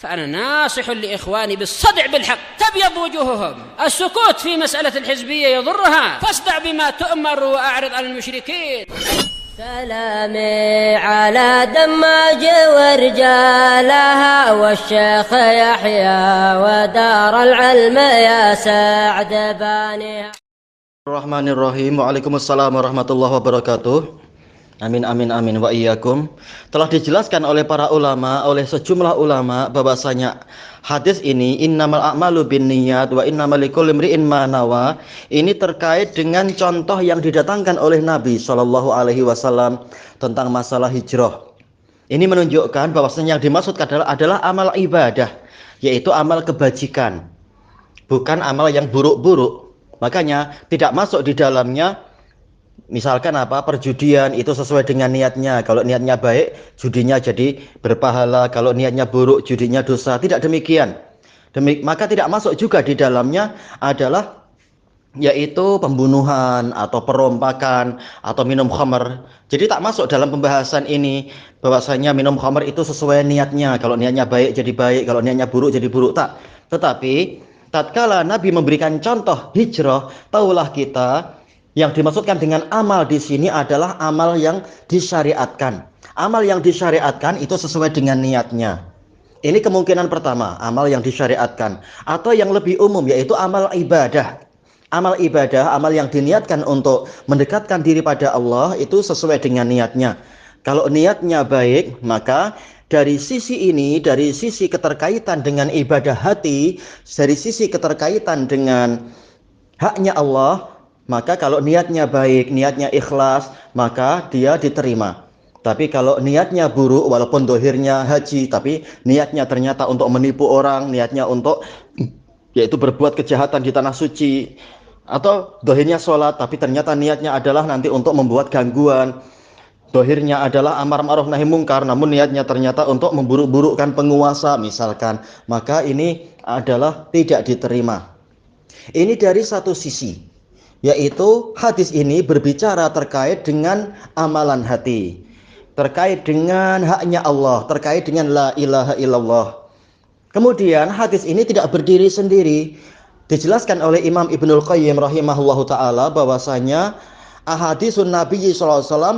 فأنا ناصح لإخواني بالصدع بالحق تبيض وجوههم. السكوت في مسألة الحزبية يضرها، فاصدع بما تؤمر وأعرض عن المشركين. سلامي على دماج ورجالها والشيخ يحيى ودار العلم يا سعد بانيها. Bismillahirrahmanirrahim. Waalaikumsalam warahmatullahi wabarakatuh. Amin amin amin wa iyyakum. Telah dijelaskan oleh para ulama, oleh sejumlah ulama bahwasanya hadis ini innamal a'malu binniyat wa innamal likulli imri'in ma nawa, ini terkait dengan contoh yang didatangkan oleh Nabi Shallallahu alaihi wasallam tentang masalah hijrah. Ini menunjukkan bahwasanya yang dimaksudkan adalah amal ibadah, yaitu amal kebajikan, bukan amal yang buruk-buruk. Makanya tidak masuk di dalamnya misalkan perjudian, itu sesuai dengan niatnya. Kalau niatnya baik, judinya jadi berpahala. Kalau niatnya buruk, judinya dosa. Tidak demikian. Maka tidak masuk juga di dalamnya adalah yaitu pembunuhan atau perompakan atau minum khamr. Jadi tak masuk dalam pembahasan ini bahwasanya minum khamr itu sesuai niatnya. Kalau niatnya baik jadi baik, kalau niatnya buruk jadi buruk, tak. Tetapi tatkala Nabi memberikan contoh hijrah, taulah kita yang dimaksudkan dengan amal di sini adalah amal yang disyariatkan. Amal yang disyariatkan itu sesuai dengan niatnya. Ini kemungkinan pertama, amal yang disyariatkan. Atau yang lebih umum, yaitu amal ibadah. Amal ibadah, amal yang diniatkan untuk mendekatkan diri pada Allah, itu sesuai dengan niatnya. Kalau niatnya baik, maka dari sisi ini, dari sisi keterkaitan dengan ibadah hati, dari sisi keterkaitan dengan haknya Allah, maka kalau niatnya baik, niatnya ikhlas, maka dia diterima. Tapi kalau niatnya buruk, walaupun dohirnya haji, tapi niatnya ternyata untuk menipu orang, niatnya untuk yaitu berbuat kejahatan di tanah suci, atau dohirnya sholat, tapi ternyata niatnya adalah nanti untuk membuat gangguan, dohirnya adalah amar ma'ruf nahi mungkar, namun niatnya ternyata untuk memburuk-burukkan penguasa misalkan, maka ini adalah tidak diterima. Ini dari satu sisi, yaitu hadis ini berbicara terkait dengan amalan hati, terkait dengan haknya Allah, terkait dengan la ilaha illallah. Kemudian hadis ini tidak berdiri sendiri. Dijelaskan oleh Imam Ibnul Qayyim rahimahullahu ta'ala bahwasanya ahadisun Nabi sallallahu alaihi wasallam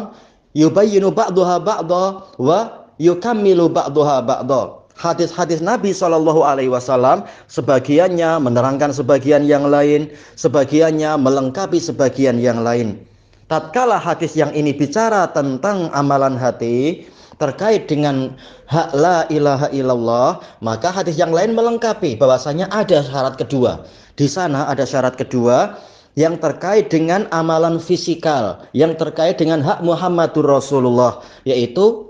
yubayyinu ba'daha ba'da wa yukammilu ba'daha ba'da. Hadis-hadis Nabi Shallallahu alaihi wasallam sebagiannya menerangkan sebagian yang lain, sebagiannya melengkapi sebagian yang lain. Tatkala hadis yang ini bicara tentang amalan hati terkait dengan hak la ilaha illallah, maka hadis yang lain melengkapi bahwasanya ada syarat kedua. Di sana ada syarat kedua yang terkait dengan amalan fisikal, yang terkait dengan hak Muhammadur Rasulullah, yaitu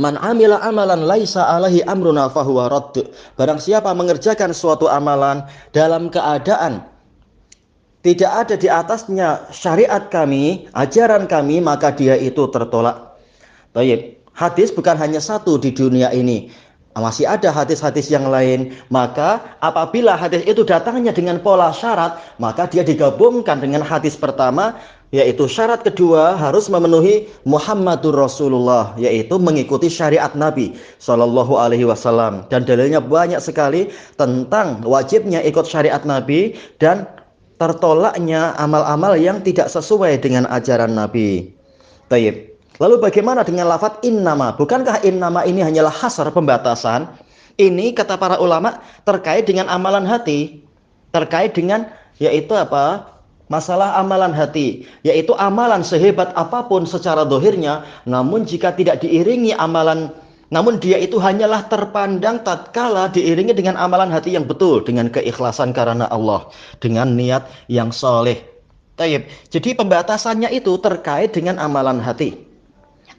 man amila amalan laisa alaihi amruna fahuwa radd. Barang siapa mengerjakan suatu amalan dalam keadaan tidak ada di atasnya syariat kami, ajaran kami, maka dia itu tertolak. Baik, hadis bukan hanya satu di dunia ini. Masih ada hadis-hadis yang lain. Maka apabila hadis itu datangnya dengan pola syarat, maka dia digabungkan dengan hadis pertama, yaitu syarat kedua harus memenuhi Muhammadur Rasulullah, yaitu mengikuti syariat Nabi Shallallahu alaihi wasallam. Dan dalilnya banyak sekali tentang wajibnya ikut syariat Nabi dan tertolaknya amal-amal yang tidak sesuai dengan ajaran Nabi. Baik. Lalu bagaimana dengan lafaz innama? Bukankah innama ini hanyalah hasar, pembatasan? Ini kata para ulama terkait dengan amalan hati, terkait dengan yaitu masalah amalan hati, yaitu amalan sehebat apapun secara dohirnya, namun jika tidak diiringi amalan, namun dia itu hanyalah terpandang tatkala diiringi dengan amalan hati yang betul, dengan keikhlasan karena Allah, dengan niat yang soleh. Jadi pembatasannya itu terkait dengan amalan hati.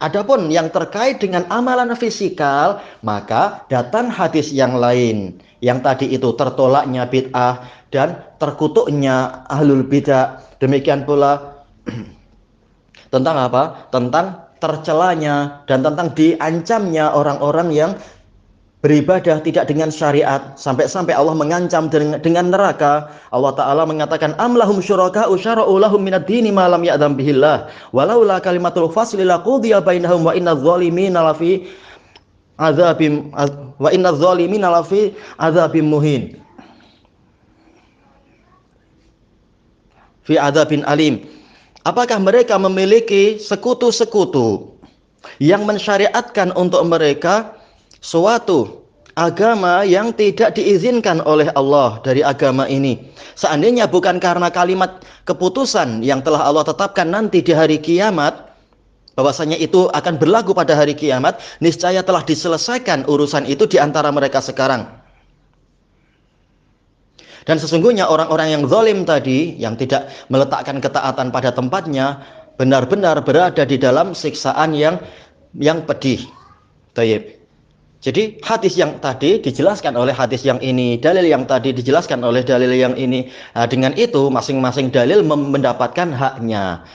Adapun yang terkait dengan amalan fisikal, maka datang hadis yang lain. Yang tadi itu tertolaknya bid'ah dan terkutuknya ahlul bid'ah. Demikian pula tentang Tentang tercelanya dan tentang diancamnya orang-orang yang beribadah tidak dengan syariat, sampai-sampai Allah mengancam dengan neraka. Allah Ta'ala mengatakan amlahum syuraka'u syara'u lahum minad dini ma lam ya'dzam bihillah walaula kalimatul fasli laqudiya bainahum wa innadh dhalimina lafi adzabim wa innadz zalimina lafi adzabim muhin. Fi adzabin alim. Apakah mereka memiliki sekutu-sekutu yang mensyariatkan untuk mereka suatu agama yang tidak diizinkan oleh Allah dari agama ini? Seandainya bukan karena kalimat keputusan yang telah Allah tetapkan nanti di hari kiamat, bahwasanya itu akan berlaku pada hari kiamat, niscaya telah diselesaikan urusan itu di antara mereka sekarang. Dan sesungguhnya orang-orang yang zalim tadi, yang tidak meletakkan ketaatan pada tempatnya, benar-benar berada di dalam siksaan yang pedih. Tayyib. Jadi hadis yang tadi dijelaskan oleh hadis yang ini, dalil yang tadi dijelaskan oleh dalil yang ini. Nah, dengan itu masing-masing dalil mendapatkan haknya.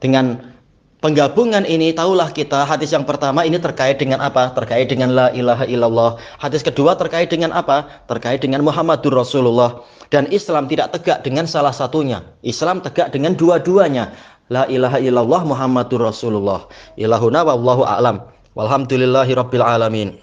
Dengan penggabungan ini, tahulah kita hadis yang pertama ini terkait dengan apa? Terkait dengan la ilaha illallah. Hadis kedua terkait dengan apa? Terkait dengan Muhammadur Rasulullah. Dan Islam tidak tegak dengan salah satunya. Islam tegak dengan dua-duanya. La ilaha illallah Muhammadur Rasulullah. Ilahuna wallahu a'lam. Walhamdulillahi rabbil alamin.